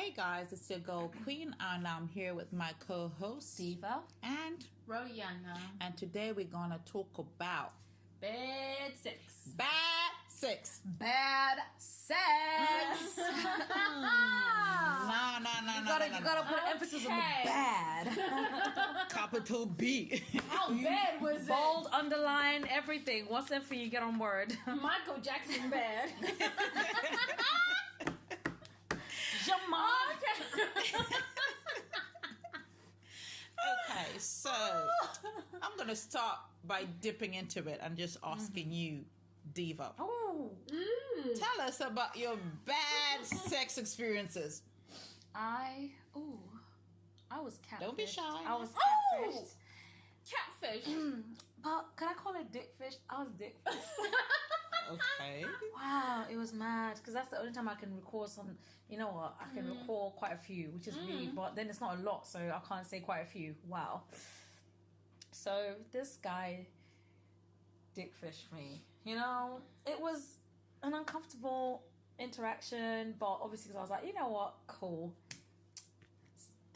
Hey guys, it's your girl Queen, and I'm here with my co-host Diva and Royana. And today we're gonna talk about Bad sex. bad sex. Bad sex. No. You gotta put emphasis on the bad. Capital B. How bad was it? Bold, underline, everything. What's that for you? Get on board. Michael Jackson bad. Jamal. Okay, so I'm gonna start by dipping into it and just asking you, Diva. Oh. Tell us about your bad sex experiences. I was catfished. Don't be shy. I was Oh! catfished. Catfish. But can I call it dickfish? I was dickfish. Okay. Wow, it was mad because that's the only time I can recall some. You know what? I can recall quite a few, which is really. But then it's not a lot, so I can't say quite a few. Wow. So this guy dickfished me. You know, it was an uncomfortable interaction, but obviously because I was like, you know what, cool.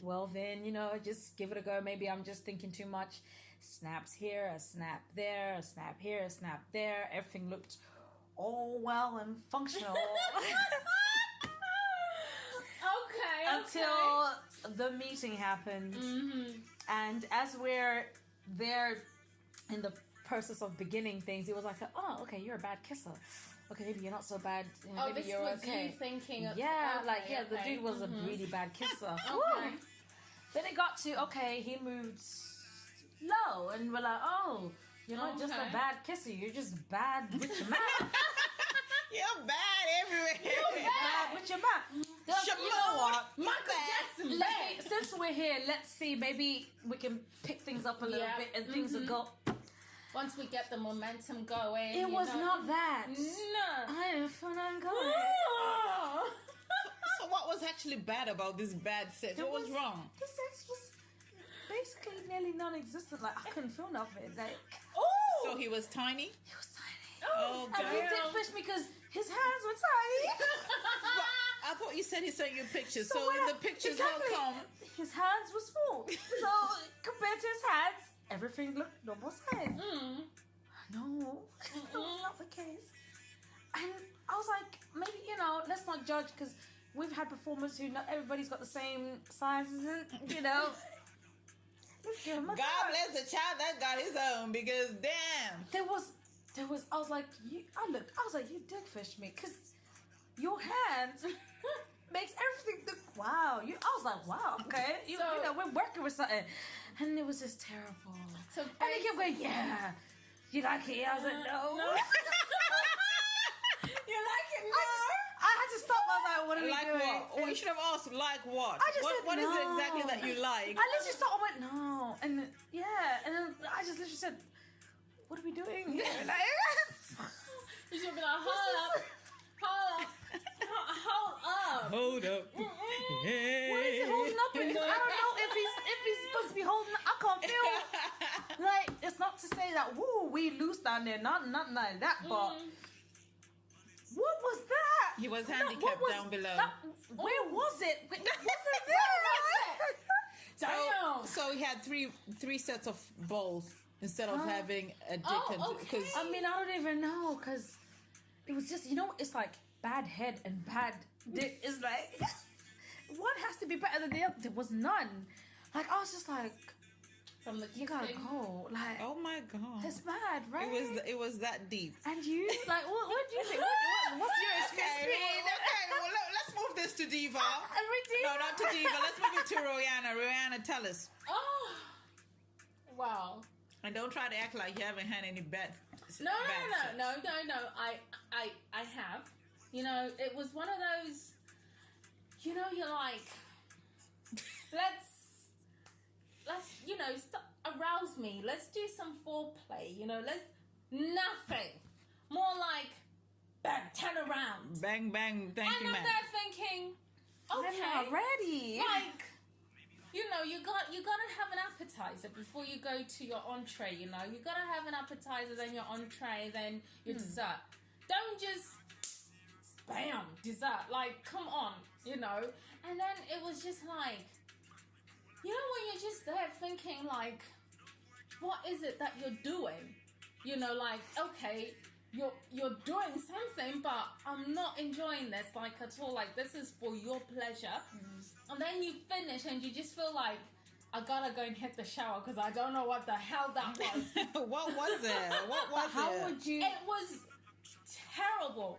Well then, you know, just give it a go. Maybe I'm just thinking too much. Snaps here, a snap there, a snap here, a snap there. Everything looked all well and functional. Okay. Until the meeting happened. And as we're there in the process of beginning things, it was like, oh, okay, you're a bad kisser. Okay, maybe you're not so bad. You know, Oh, maybe this you're was okay. you thinking of... Yeah, okay, the dude was a really bad kisser. Okay. Then it got to, okay, he moved low, and we're like, oh, you're not just a Okay. bad kisser, you're just bad with your mouth. You're bad everywhere. You're bad with your mouth. You know what? Michael Jackson bad. Since we're here, let's see, maybe we can pick things up a little Yeah. bit and things will go. Once we get the momentum going. It was not that. No. I didn't feel that good. Oh. So what was actually bad about this bad sex? What was wrong? The sex was basically nearly non-existent. Like, I couldn't feel nothing. Like, So he was tiny? he was tiny. Oh, And he God. did fish me because his hands were tiny. I thought you said he sent you pictures. So, when the pictures exactly, will come. his hands were small. So compared to his hands, everything looked normal size. No, that was not the case. And I was like, maybe, you know, let's not judge because we've had performers who not everybody's got the same sizes, and, you know. Let's give him a God try. bless the child that got his own, because damn. There was, I was like, I was like, you dickfished me because your hands makes everything look, wow. I was like, wow, okay. You know, we're working with something. And it was just terrible. So And he kept going, yeah. You like it? I was like, no. You like it? No. I had to stop. I was like, what are we Like doing? what? Oh, you should have asked, like what? I just said What is it no. exactly that you like? I literally stopped. I went, no. And yeah. And then I just literally said, what are we doing here? Like, You should be like, hold up. Hold up. what is he holding up? Because I don't know if he's supposed to be holding up. I can't feel. Like, it's not to say that, woo, we loose down there. Nothing like that. But what was that? He was What handicapped was down below. Where was it? Was it there? Damn. So he had three sets of balls instead of having a dick. Oh, okay. I mean, I don't even know because it was just, you know, it's like bad head and bad dick. It's like one has to be better than the other. There was none. Like, I was just like, From the you gotta kissing. go. Like, Oh my God. it's bad, right? It was that deep. And you, like, what do you think? What's your experience? Well, let's move this to Diva. Everything. No, not to Diva. Let's move it to Royana. Royana, tell us. Oh. Wow. And don't try to act like you haven't had any bad. No. bad sex. I have. You know, it was one of those. You know, you're like, let's you know, arouse me. Let's do some foreplay. You know, nothing. More like, bang, turn around. Bang, bang, thank And you, I'm man. there thinking, okay, I'm not ready. like, you know, you gotta have an appetizer before you go to your entree. You know, you gotta have an appetizer, then your entree, then your dessert. Don't just bam, dessert. Like, come on, you know. And then it was just like, you know, when you're just there thinking like, what is it that you're doing? You know, like, okay, you're doing something, but I'm not enjoying this like at all. Like, this is for your pleasure. And then you finish and you just feel like, I gotta go and hit the shower because I don't know what the hell that was. What was it? What was How it? would you? It was terrible.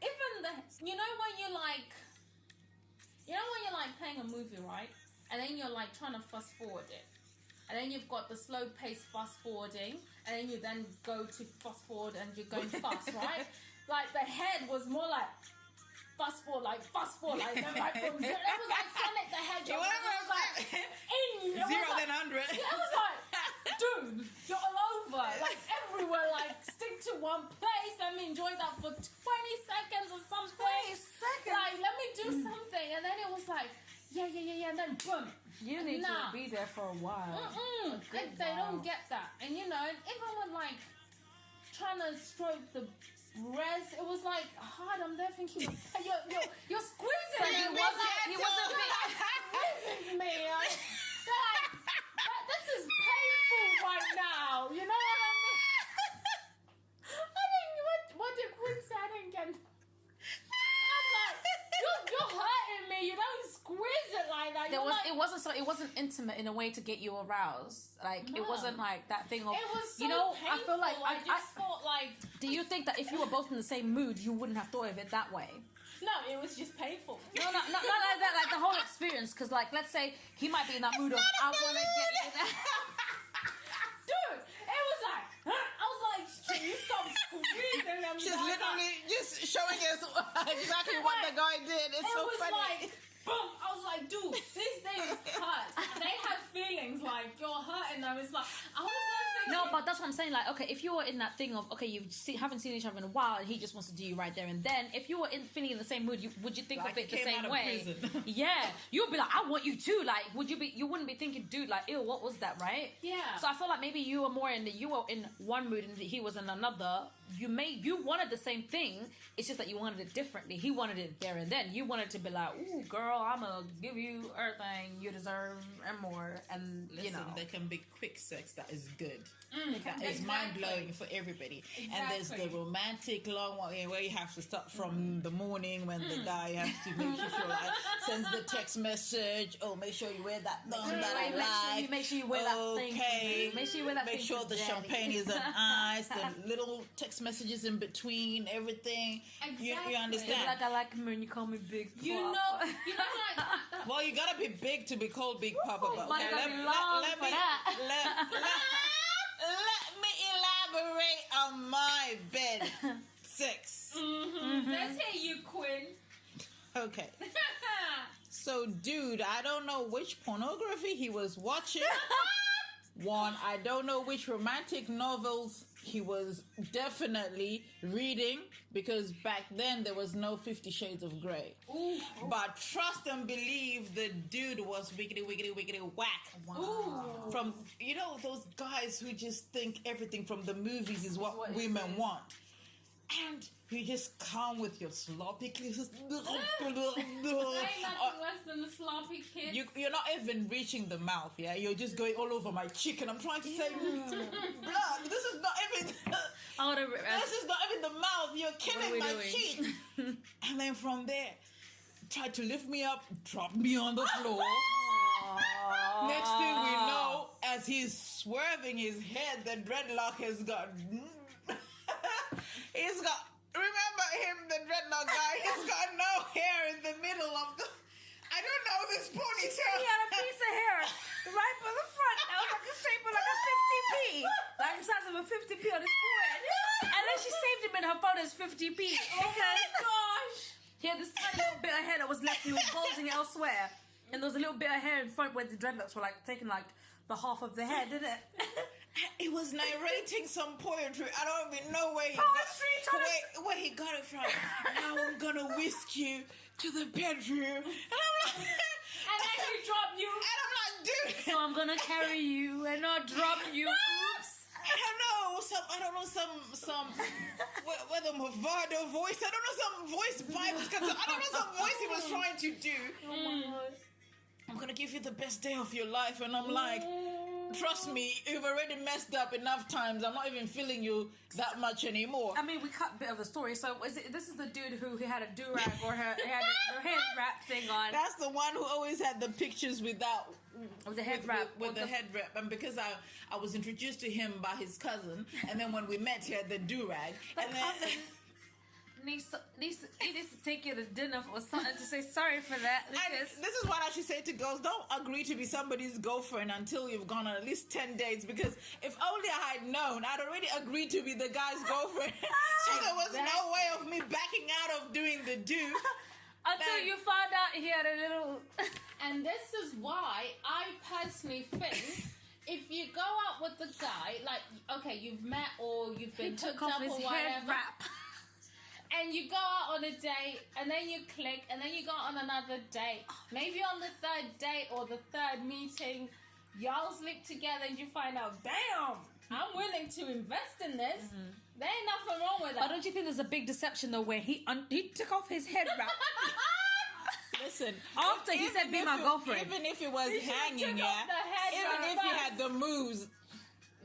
Even you know when you're like playing a movie, right? And then you're like trying to fast forward it. And then you've got the slow pace fast forwarding, and then you then go to fast forward and you're going fast, right? Like the head was more like fast forward, like then like from zero. It was like Sonic the Hedgehog. It was like in it 0 was like, then 100. yeah, it was like, dude, you're all over, like everywhere. Like stick to one place. Let me enjoy that for 20 seconds or something. 20 seconds. Like let me do something, and then it was like, yeah, and then boom. You need to be there for a while. They don't get that, and you know, even with like trying to stroke the breast, it was like hard. I'm there thinking, you're squeezing. So he wasn't squeezing me. They're like, this is painful right now. You know what I mean? I didn't. What did Quinn say? I didn't get. I was like, you're hurting me. You don't squeeze it like that. It wasn't intimate in a way to get you aroused. Like it No. wasn't like that thing of It was so you know. painful. I feel like I just thought like. Do you think that if you were both in the same mood, you wouldn't have thought of it that way? No, it was just painful. No, not like that. Like the whole experience, because like let's say he might be in that mood of I want to get you there. Dude, it was like, I was like, can you stop squeezing them? She's literally just showing us exactly what the guy did. It's so was funny. like, boom. I was like, dude, these things hurt. They have feelings like you're hurting them. It's like, I was like thinking. No, but that's what I'm saying. Like, okay, if you were in that thing of okay, haven't seen each other in a while, and he just wants to do you right there and then. If you were feeling in the same mood, would you think Like of it he the came same out of way? prison. Yeah, you'd be like, I want you too. Like, you wouldn't be thinking, dude, like, ew, what was that, right? Yeah. So I feel like maybe you were in one mood and he was in another. You wanted the same thing. It's just that you wanted it differently. He wanted it there and then. You wanted to be like, ooh, girl, I'm gonna give you everything you deserve and more. And Listen, you know, there can be quick sex that is good. That is Exactly. mind-blowing for everybody. And there's the Exactly. romantic long one where you have to start from the morning when the guy has to make sure like sends the text message. Oh, make sure you wear that thong that I like. make sure you wear that thing. Okay. Make sure you wear that Make thing sure for the daddy. champagne is on ice, the little text messages in between, everything. You Exactly. You're understand? like, I like him when you call me Big Pop. You know, like. Well, you gotta be big to be called Big Papa. But Might gotta be long for that. let me elaborate on my bed sex. Let's hear you, Quinn. Okay. So, dude, I don't know which pornography he was watching. One, I don't know which romantic novels he was definitely reading, because back then there was no 50 Shades of Grey. Ooh. But trust and believe the dude was wiggity whack. Ooh. From, you know, those guys who just think everything from the movies is what women want. And you just come with your sloppy kisses. Ain't nothing worse than the sloppy kiss. You're not even reaching the mouth, yeah? You're just going all over my cheek, and I'm trying to say, blood, this is not even... This is not even the mouth. You're killing my cheek. And then from there, try to lift me up, drop me on the floor. Next thing we know, as he's swerving his head, the dreadlock has got... He's got... Remember him, the dreadlock guy? He's got no hair in the middle of the... I don't know this ponytail. He had a piece of hair right by the front. That was like the shape of like a 50p. Like the size of a 50p on his forehead. And then she saved him in her phone as 50p. Oh my gosh. He had this tiny little bit of hair that was left. He was bulging elsewhere. And there was a little bit of hair in front where the dreadlocks were like taking like the half of the head, didn't it? He was narrating some poetry. I don't even know where he where he got it from. Now I'm gonna whisk you to the bedroom. And I'm like... And then he dropped you. And I'm like, dude... So I'm gonna carry you and not drop you. Oops. I don't know. some whether Movado voice. I don't know some voice vibes. I don't know some voice he was trying to do. Oh my God. I'm gonna give you the best day of your life, and I'm like, trust me, you've already messed up enough times. I'm not even feeling you that much anymore. I mean, we cut a bit of the story. So this is the dude who had a do-rag or had a head wrap thing on. That's the one who always had the pictures without With the head wrap. with the head wrap. And because I was introduced to him by his cousin, and then when we met, he had the do-rag. And then needs to take you to dinner or something to say sorry for that. and Because this is what I should say to girls: don't agree to be somebody's girlfriend until you've gone on at least 10 dates. Because if only I had known, I'd already agreed to be the guy's girlfriend. So there was no way of me backing out of doing the do. until you found out he had a little. And this is why I personally think if you go out with the guy, like, okay, you've met or you've been took hooked off up his or head whatever, wrap. and you go out on a date, and then you click, and then you go on another date. Maybe on the third date or the third meeting, y'all sleep together and you find out, damn, I'm willing to invest in this. There ain't nothing wrong with But that. don't you think there's a big deception though where he took off his head wrap Listen, after he said be my girlfriend? even if it was He should've hanging, took off yeah. the head Even wrap if he first. had the moves,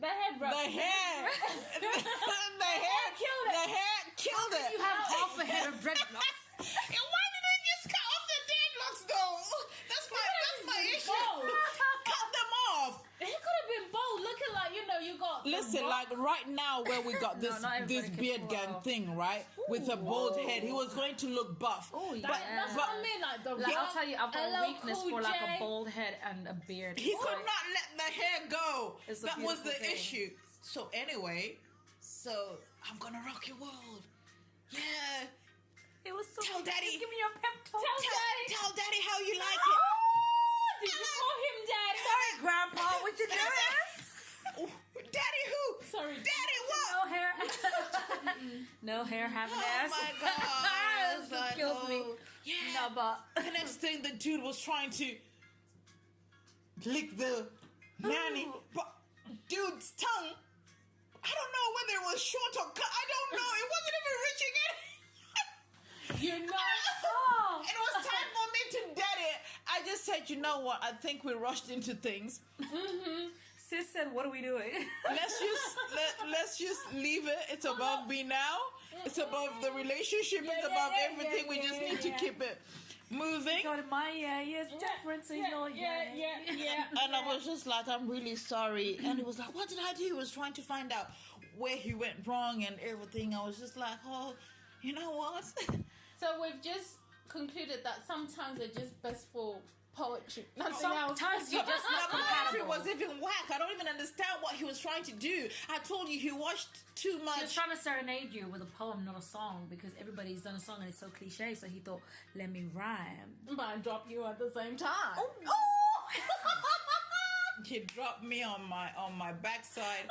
The head wrap. the hair, killed it. the hair killed it. You have half a head of dreadlocks. And why did they just cut off the dreadlocks though? That's my issue. Bold. Cut them off. He could have been bold, looking like, you got. the Listen, rock. like right now where we got this not everybody this can beard pull gang out. thing, right? With a bald head, he was going to look buff. Oh, yeah. That's what I mean, like the Like, I'll rock, tell you, I've got a LL weakness Cool for like J. a bald head and a beard. He It's could like- not let the hair go. It's a That was the beautiful thing. issue. So anyway, I'm gonna rock your world. Yeah. It was so. Tell Daddy. Give me your pep talk. Tell Daddy how you like Oh, did you call him daddy? Sorry, Grandpa, what you doing? it. Daddy who? Sorry. Daddy what? No hair. No hair, having ass. Oh my God. That kills me. Yeah. No, but The next thing the dude was trying to lick the nanny, but dude's tongue, I don't know whether it was short or cut. I don't know. It wasn't even reaching it. You know. oh, It was time for me to dead it. I just said, you know what? I think we rushed into things. sis said, "What are we doing?" Let's just leave it. It's above me now. It's above the relationship. It's above everything. We just need to keep it moving. Go to my it's different, so you know. Yeah. And I was just like, I'm really sorry. And he was like, what did I do? He was trying to find out where he went wrong and everything. I was just like, oh, you know what? So we've just concluded that sometimes they're just best for poetry. Nothing else. Sometimes you're just not The poetry compatible. was even whack. I don't even understand what he was trying to do. I told you he watched too He was much. trying to serenade you with a poem, not a song, because everybody's done a song and it's so cliche. So he thought, "Let me rhyme." Might drop you at the same time. He dropped me on my backside.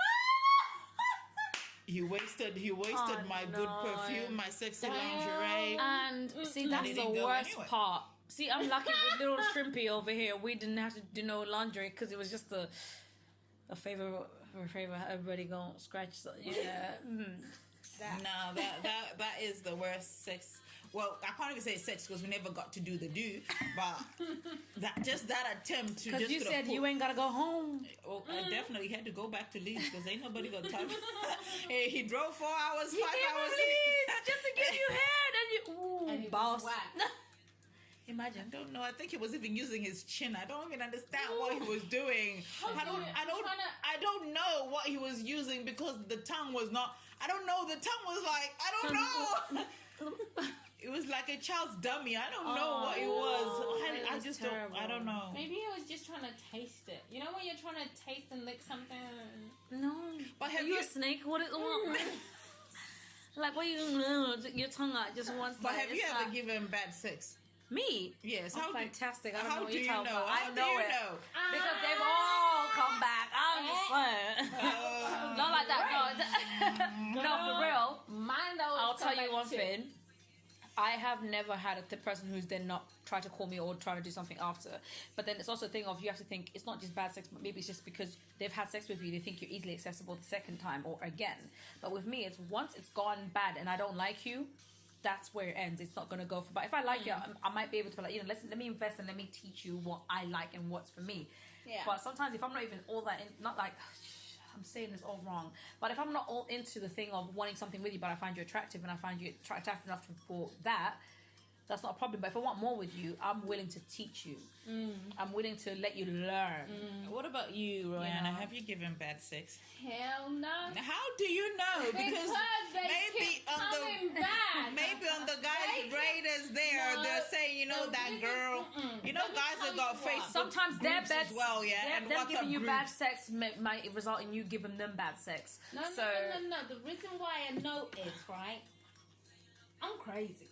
He wasted Oh, my good no. perfume, my sexy Damn. lingerie. And see, that's Did the it go worst anyway? part. See, I'm lucky with little Shrimpy over here. We didn't have to do no laundry because it was just a favor. Everybody gonna scratch. Yeah. No, that is the worst sex. Well, I can't even say sex because we never got to do the do, but that attempt to Because just you coulda said put- you ain't gotta go home. Oh, I definitely had to go back to Leeds because ain't nobody got time. Hey, he drove 4 hours, 5 hours. Just to give you head and you. Ooh, And it was boss. whack. I don't know. I think he was even using his chin. I don't even understand what he was doing. I don't know what he was using because the tongue was not. I don't know. The tongue was like I don't know. It was like a child's dummy. I don't know what it was. I was just terrible. don't. I don't know. Maybe he was just trying to taste it. You know when you're trying to taste and lick something? No. But have Are you you? a snake? What is like? What you your tongue out just once? But like, have you it's ever like- given bad sex? me? Yes. I'm How do- fantastic. I don't know How what do you're you talking know? about. How I do know you it know? because they've all come back. I'm just saying. Not like that. No, no, for real. Mine though. I'll tell you one thing. I have never had a person who's then not try to call me or try to do something after. But then it's also a thing of you have to think it's not just bad sex, but maybe it's just because they've had sex with you, they think you're easily accessible the second time or again. But with me, it's once it's gone bad and I don't like you, that's where it ends. It's not going to go for. But if I like you, I might be able to be like, you know, let me invest and let me teach you what I like and what's for me. Yeah. But sometimes if I'm not even all that, not like I'm saying this all wrong, but if I'm not all into the thing of wanting something with you, but I find you attractive and I find you attractive enough for that, that's not a problem. But if I want more with you, I'm willing to teach you. I'm willing to let you learn. What about you, Roanna? Have you given bad sex? Hell no. How do you know? Because maybe on the guys' radars they're saying, you know, that girl. You know, guys have got Facebook sometimes their groups bad as well, yeah. Them giving you bad sex might result in you giving them bad sex. No. The reason why I know is, right, I'm crazy.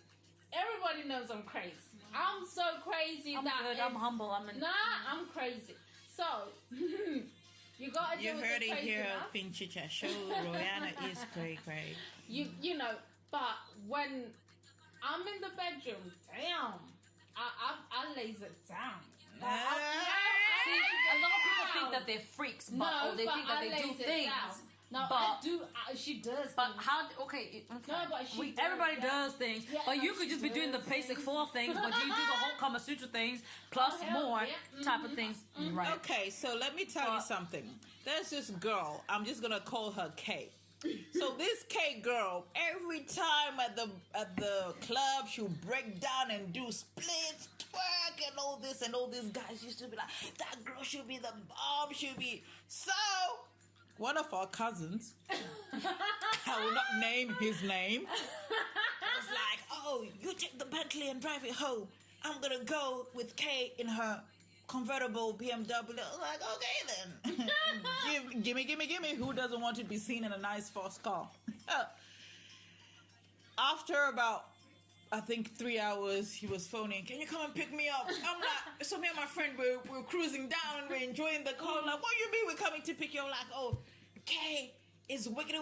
Everybody knows I'm crazy. I'm so crazy I'm humble. I'm crazy. So, you gotta do You with heard the it crazy here, enough. Pinchicha Show. Roanna is cray. You know, but when I'm in the bedroom, damn, I lays it down. See, a lot of people think that they're freaks, but they think that they do things. No, but I do. She does. But things. how? Okay. No, but everybody does things, but you could just be doing the basic 4 things, but you do the whole Kama Sutra things plus more type of things, right? Okay, so let me tell you something. There's this girl. I'm just gonna call her Kay. So this K girl, every time at the club, she'll break down and do splits, twerk, and all this, and all these guys used to be like, that girl should be the bomb, should be. So one of our cousins, I will not name his name, was like, oh, you take the Bentley and drive it home. I'm gonna go with Kay in her convertible BMW. I was like, okay then. Gimme. Who doesn't want to be seen in a nice fast car? After about, I think 3 hours, he was phoning, can you come and pick me up? I'm like, so me and my friend, we're cruising down, we're enjoying the car. I'm like, what you mean we're coming to pick you up? I'm like, oh, Kay is wiggity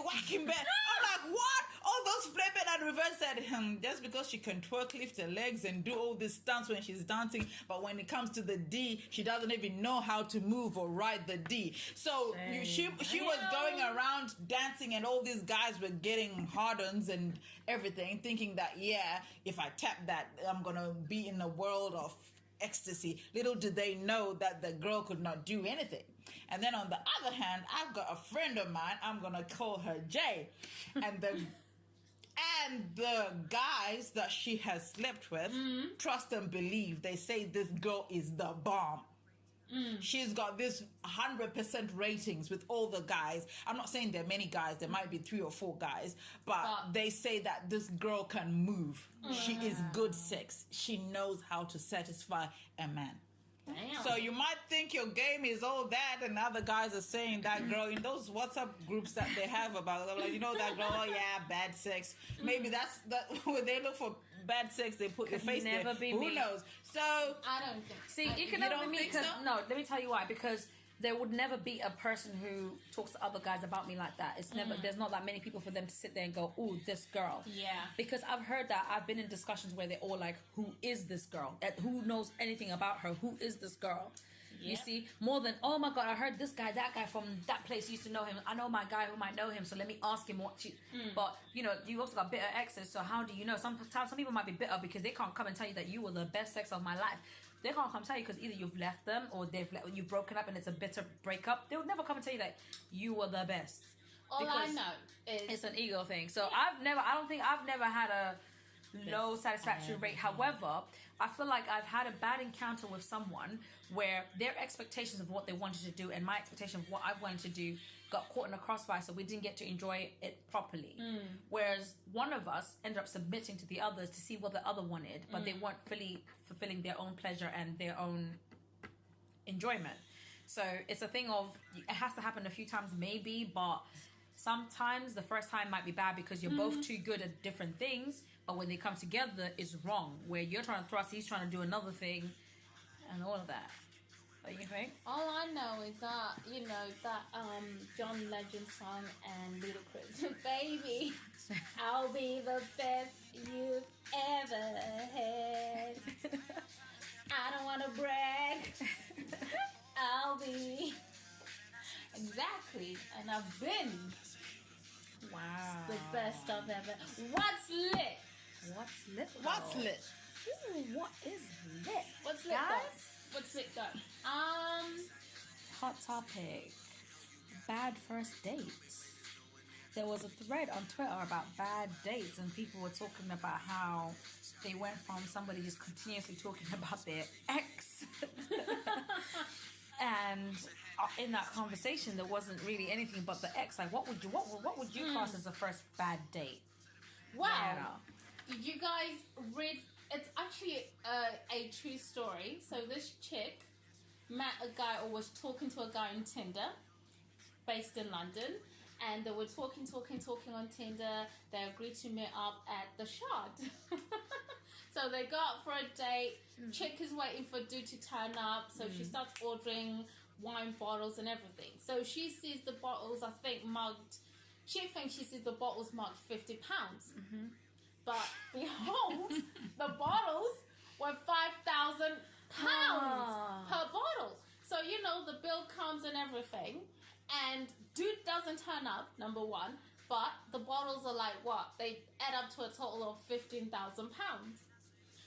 whacking bed. I'm like, what? All those flipping and reverse said, just because she can twerk, lift her legs and do all this stunts when she's dancing, but when it comes to the D, she doesn't even know how to move or ride the D. So she was going around dancing and all these guys were getting hard-ons and everything, thinking that, yeah, if I tap that, I'm going to be in a world of ecstasy. Little did they know that the girl could not do anything. And then on the other hand, I've got a friend of mine, I'm going to call her Jay. And the guys that she has slept with, trust and believe, they say this girl is the bomb. She's got this 100% ratings with all the guys. I'm not saying there are many guys, there might be 3 or 4 guys, but they say that this girl can move. She is good sex. She knows how to satisfy a man. Damn. So you might think your game is all that, and other guys are saying that girl in those WhatsApp groups that they have about, they're like, you know that girl, oh yeah, bad sex. Maybe that's that when they look for bad sex, they put your face there. Who knows? So I don't think. See, it can never be me because no. Let me tell you why. Because there would never be a person who talks to other guys about me like that. It's never. There's not that many people for them to sit there and go, "Ooh, this girl." Yeah. Because I've heard that. I've been in discussions where they're all like, "Who is this girl? Who knows anything about her? Who is this girl?" You see, more than, oh my God, I heard this guy, that guy from that place used to know him. I know my guy who might know him, so let me ask him what she. But you know, you also got bitter exes. So how do you know? Sometimes some people might be bitter because they can't come and tell you that you were the best sex of my life. They can't come tell you because either you've left them or you've broken up and it's a bitter breakup. They would never come and tell you that you were the best. All I know is it's an ego thing. So I don't think I've never had a low satisfaction rate. However, I feel like I've had a bad encounter with someone where their expectations of what they wanted to do and my expectation of what I wanted to do got caught in a crossfire, so we didn't get to enjoy it properly. Whereas one of us ended up submitting to the others to see what the other wanted, but they weren't fully fulfilling their own pleasure and their own enjoyment. So it's a thing of, it has to happen a few times maybe, but sometimes the first time might be bad because you're both too good at different things, but when they come together, it's wrong. Where you're trying to thrust, he's trying to do another thing, and all of that. What do you think? All I know is that, you know, that John Legend song and Ludacris, baby, I'll be the best you've ever had. I don't want to brag. I'll be. Exactly. And I've been Wow. the best I've ever. What's lit? What's lit? What's though? lit? Ooh, what is lit? What's lit, Guys? guys? What's lit, guys? Hot topic. Bad first dates. There was a thread on Twitter about bad dates, and people were talking about how they went from somebody just continuously talking about their ex, and in that conversation there wasn't really anything but the ex. Like, what would you class as the first bad date? Wow. Yeah. You guys read. It's actually a true story. So this chick met a guy, or was talking to a guy on Tinder, based in London, and they were talking on Tinder. They agreed to meet up at the Shard. So they go out for a date. Chick is waiting for dude to turn up, so she starts ordering wine bottles and everything. So she sees the bottles, I think, marked. She thinks she sees the bottles marked £50. But behold, the bottles were £5,000 per bottle. So, you know, the bill comes and everything, and dude doesn't turn up, number one, but the bottles are like, what? They add up to a total of £15,000.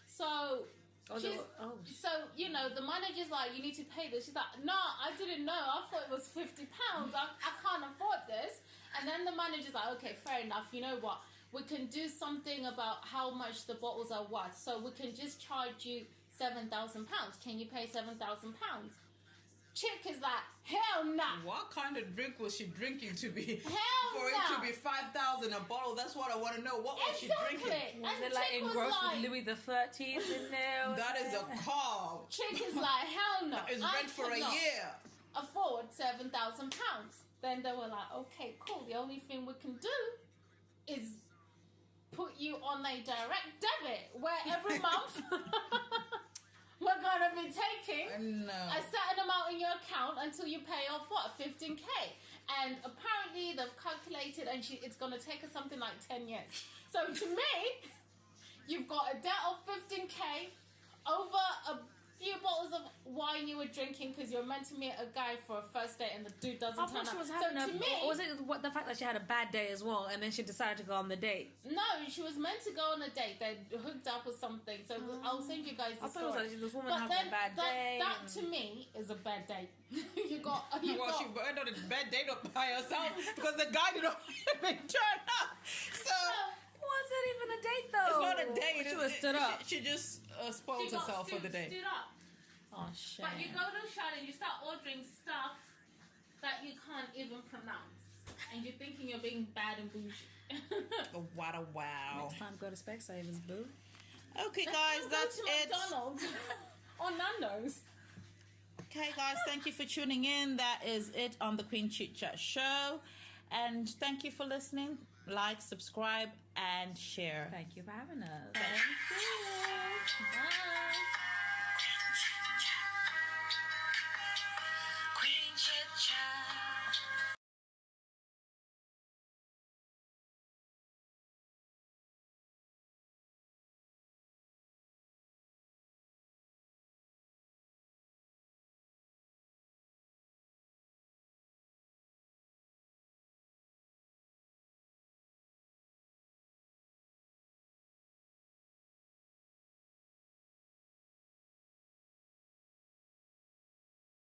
So, so, you know, the manager's like, you need to pay this. She's like, no, I didn't know. I thought it was £50. I can't afford this. And then the manager's like, okay, fair enough. You know what? We can do something about how much the bottles are worth. So we can just charge you £7,000. Can you pay £7,000? Chick is like, hell no. What kind of drink was she drinking to be Hell for no. it to be 5,000 a bottle? That's what I want to know. What was she drinking? Was And it like chick was engrossed like, with Louis the 13th in there? That is a car. Chick is like, hell no. It's I rent for a cannot year. afford £7,000. Then they were like, okay, cool. The only thing we can do is put you on a direct debit where every month we're going to be taking a certain amount in your account until you pay off, what, 15k. And apparently they've calculated, and it's going to take us something like 10 years. So to me, you've got a debt of 15k over a few bottles of wine you were drinking because you're meant to meet a guy for a first date and the dude doesn't I turn thought she up. was So having to me, or was it the fact that she had a bad day as well, and then she decided to go on the date? no, she was meant to go on a date. They hooked up or something. So I'll send you guys the I thought it was story. like this woman But having a bad day. That to me is a bad date. you got. She went on a bad date by herself because the guy didn't even turn up. So Was it even a date though? it's not a date. She was stood up. She just spoiled She got herself for the day. stood up. Oh shit! But you go to Shard and you start ordering stuff that you can't even pronounce, and you're thinking you're being bad and bougie. Oh, what a wow. Next time, go to Specsavers, boo. Okay, guys, that's Go to it. McDonald's or Nando's. Okay, guys, thank you for tuning in. That is it on the Queen Chit Chat Show. And thank you for listening. Like, subscribe, and share. Thank you for having us. Thank you. Bye.